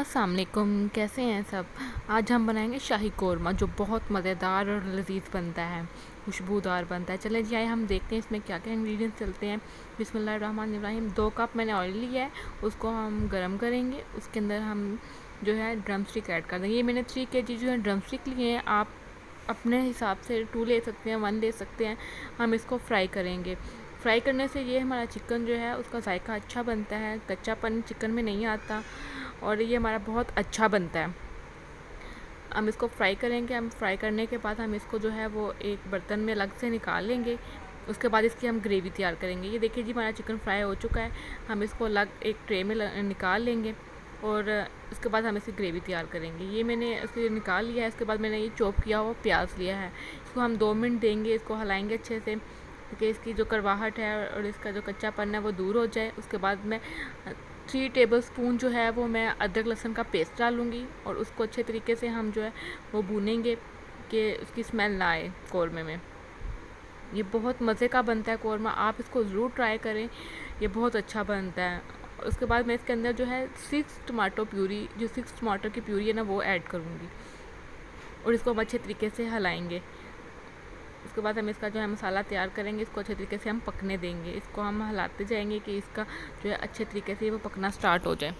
अस्सलाम वालेकुम, कैसे हैं सब। आज हम बनाएंगे शाही कौरमा जो बहुत मज़ेदार और लजीज बनता है, खुशबूदार बनता है। चलें जी, आइए हम देखते हैं इसमें क्या क्या इंग्रेडिएंट्स चलते हैं। बिस्मिल्लाहिर्रहमानिर्रहीम। 2 कप मैंने ऑयल लिया है, उसको हम गरम करेंगे। उसके अंदर हम जो है ड्रम स्टिक ऐड कर देंगे। ये मैंने 3 kg जो है ड्रम स्टिक लिए हैं। आप अपने हिसाब से 2 ले सकते हैं, 1 ले सकते हैं। हम इसको फ्राई करेंगे। फ्राई करने से ये हमारा चिकन जो है उसका जायका अच्छा बनता है, कच्चापन चिकन में नहीं आता और ये हमारा बहुत अच्छा बनता है। हम इसको फ्राई करेंगे। हम फ्राई करने के बाद हम इसको जो है वो एक बर्तन में अलग से निकाल लेंगे। उसके बाद इसकी हम ग्रेवी तैयार करेंगे। ये देखिए जी, हमारा चिकन फ्राई हो चुका है। हम इसको अलग एक ट्रे में निकाल लेंगे और उसके बाद हम इसकी ग्रेवी तैयार करेंगे। ये मैंने इसको निकाल लिया है। इसके बाद मैंने ये चॉप किया हुआ प्याज लिया है। इसको हम 2 मिनट देंगे, इसको हिलाएंगे अच्छे से ताकि इसकी जो कड़वाहट है और इसका जो कच्चापन है वो दूर हो जाए। उसके बाद मैं 3 टेबलस्पून जो है वो मैं अदरक लहसुन का पेस्ट डालूँगी और उसको अच्छे तरीके से हम जो है वो भूनेंगे कि उसकी स्मेल ना आए कौरमे में। ये बहुत मज़े का बनता है कौरमा, आप इसको ज़रूर ट्राई करें, ये बहुत अच्छा बनता है। उसके बाद मैं इसके अंदर जो है 6 टमाटो प्यूरी, जो 6 टमाटर की प्यूरी है ना, वो ऐड करूँगी और इसको हम अच्छे तरीके से हिलाएंगे। उसके बाद हम इसका जो है मसाला तैयार करेंगे। इसको अच्छे तरीके से हम पकने देंगे। इसको हम हिलाते जाएंगे कि इसका जो है अच्छे तरीके से वो पकना स्टार्ट हो जाए।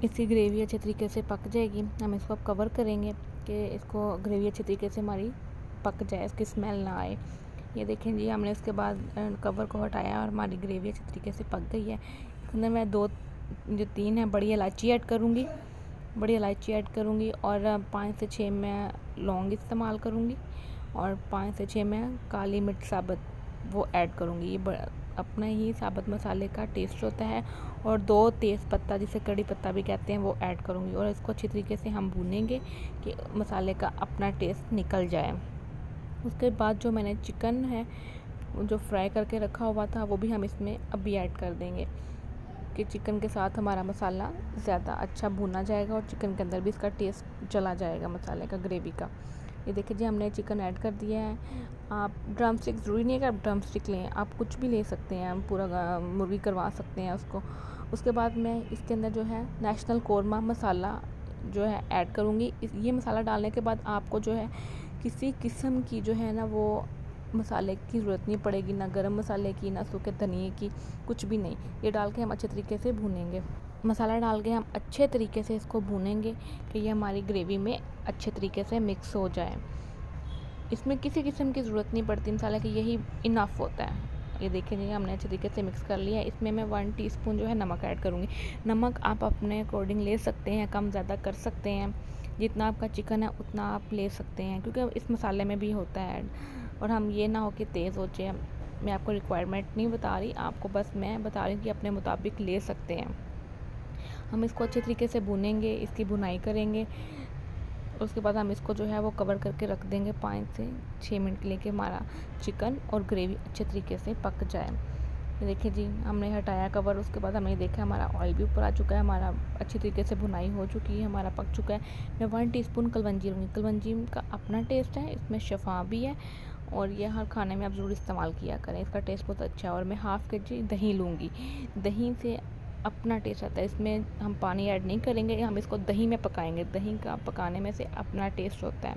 इसकी ग्रेवी अच्छे तरीके से पक जाएगी। हम इसको अब कवर करेंगे कि इसको ग्रेवी अच्छे तरीके से हमारी पक जाए, इसकी स्मेल ना आए। ये देखें जी, हमने उसके बाद कवर को हटाया और हमारी ग्रेवी अच्छे तरीके से पक गई है। इसके अंदर मैं 3 है बड़ी इलायची ऐड करूँगी, बड़ी इलायची ऐड करूँगी और 5 से 6 मैं लौंग इस्तेमाल करूँगी और 5 से 6 मैं काली मिर्च साबुत वो ऐड करूँगी। ये अपना ही साबुत मसाले का टेस्ट होता है। और 2 तेज़ पत्ता, जिसे कड़ी पत्ता भी कहते हैं, वो ऐड करूँगी और इसको अच्छी तरीके से हम भूनेंगे कि मसाले का अपना टेस्ट निकल जाए। उसके बाद जो मैंने चिकन है जो फ्राई करके रखा हुआ था वो भी हम इसमें अभी ऐड कर देंगे कि चिकन के साथ हमारा मसाला ज़्यादा अच्छा भुना जाएगा और चिकन के अंदर भी इसका टेस्ट चला जाएगा मसाले का, ग्रेवी का। ये देखिए जी, हमने चिकन ऐड कर दिया है। आप ड्रम स्टिक, ज़रूरी नहीं है कि आप ड्रम स्टिक लें, आप कुछ भी ले सकते हैं, हम पूरा मुर्गी करवा सकते हैं उसको। उसके बाद मैं इसके अंदर जो है नेशनल कौरमा मसाला जो है ऐड करूँगी। ये मसाला डालने के बाद आपको जो है किसी किस्म की जो है ना वो मसाले की ज़रूरत नहीं पड़ेगी, ना गरम मसाले की, ना सूखे धनिए की, कुछ भी नहीं। ये डाल के हम अच्छे तरीके से भूनेंगे। मसाला डाल के हम अच्छे तरीके से इसको भूनेंगे कि ये हमारी ग्रेवी में अच्छे तरीके से मिक्स हो जाए। इसमें किसी किस्म की ज़रूरत नहीं पड़ती मसाले की, यही इनफ होता है। ये देखिए जी, हमने अच्छे तरीके से मिक्स कर लिया है। इसमें मैं 1 टीस्पून जो है नमक ऐड करूँगी। नमक आप अपने अकॉर्डिंग ले सकते हैं, कम ज़्यादा कर सकते हैं। जितना आपका चिकन है उतना आप ले सकते हैं, क्योंकि इस मसाले में भी होता है ऐड। और हम ये ना हो कि तेज़ हो जाए। मैं आपको रिक्वायरमेंट नहीं बता रही, आपको बस मैं बता रही हूँ कि अपने मुताबिक ले सकते हैं। हम इसको अच्छे तरीके से भूनेंगे, इसकी भुनाई करेंगे। उसके बाद हम इसको जो है वो कवर करके रख देंगे 5 से 6 मिनट के लिए कि हमारा चिकन और ग्रेवी अच्छे तरीके से पक जाए। ये देखिए जी, हमने हटाया कवर। उसके बाद हमने देखा हमारा ऑयल भी ऊपर आ चुका है, हमारा अच्छी तरीके से भुनाई हो चुकी है, हमारा पक चुका है। मैं 1 टीस्पून कलवंजी लूँगी। कलवंजी का अपना टेस्ट है, इसमें शफ़ा भी है और ये हर खाने में आप ज़रूर इस्तेमाल किया करें, इसका टेस्ट बहुत अच्छा है। और मैं हाफ़ kg दही लूँगी। दही से अपना टेस्ट आता है, इसमें हम पानी ऐड नहीं करेंगे, हम इसको दही में पकाएंगे। दही का पकाने में से अपना टेस्ट होता है,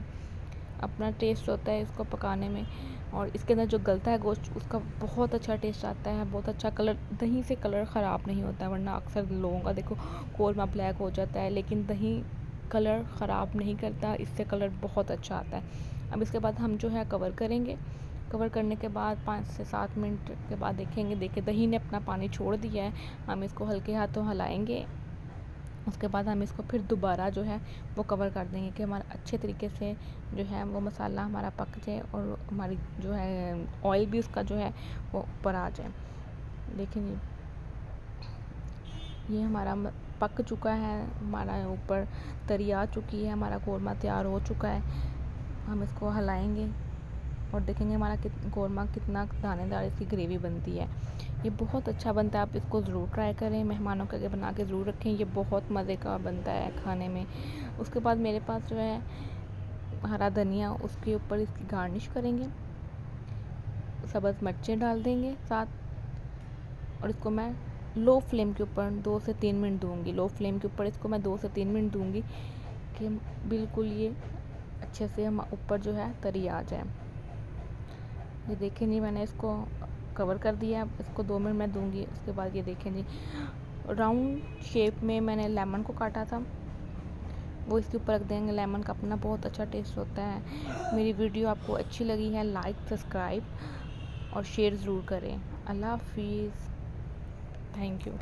अपना टेस्ट होता है इसको पकाने में। और इसके अंदर जो गलता है गोश्त, उसका बहुत अच्छा टेस्ट आता है, बहुत अच्छा कलर। दही से कलर ख़राब नहीं होता है, वरना अक्सर लोगों का देखो कौरमा ब्लैक हो जाता है, लेकिन दही कलर ख़राब नहीं करता, इससे कलर बहुत अच्छा आता है। अब इसके बाद हम जो है कवर करेंगे। कवर करने के बाद 5 से 7 मिनट के बाद देखेंगे, देखिए दही ने अपना पानी छोड़ दिया है। हम इसको हल्के हाथों हिलाएंगे। उसके बाद हम इसको फिर दोबारा जो है वो कवर कर देंगे कि हमारा अच्छे तरीके से जो है वो मसाला हमारा पक जाए और हमारी जो है ऑयल भी उसका जो है वो ऊपर आ जाए। देखेंगे ये हमारा पक चुका है, हमारा ऊपर तरी आ चुकी है, हमारा कौरमा तैयार हो चुका है। हम इसको हिलाएंगे और देखेंगे हमारा कौरमा कितना दानेदार इसकी ग्रेवी बनती है। ये बहुत अच्छा बनता है, आप इसको ज़रूर ट्राई करें, मेहमानों के आगे बना के ज़रूर रखें, ये बहुत मज़े का बनता है खाने में। उसके बाद मेरे पास जो है हरा धनिया, उसके ऊपर इसकी गार्निश करेंगे, सब्ज़ मिर्चें डाल देंगे साथ और इसको मैं लो फ्लेम के ऊपर 2 से 3 मिनट दूँगी। लो फ्लेम के ऊपर इसको मैं 2 से 3 मिनट दूँगी कि बिल्कुल ये अच्छे से हम ऊपर जो है तरी आ जाए। ये देखें जी, मैंने इसको कवर कर दिया। इसको 2 मिनट मैं दूँगी। उसके बाद ये देखें जी, राउंड शेप में मैंने लेमन को काटा था, वो इसके ऊपर रख देंगे। लेमन का अपना बहुत अच्छा टेस्ट होता है। मेरी वीडियो आपको अच्छी लगी है, लाइक, सब्सक्राइब और शेयर ज़रूर करें। अल्लाह हाफिज़। Thank you.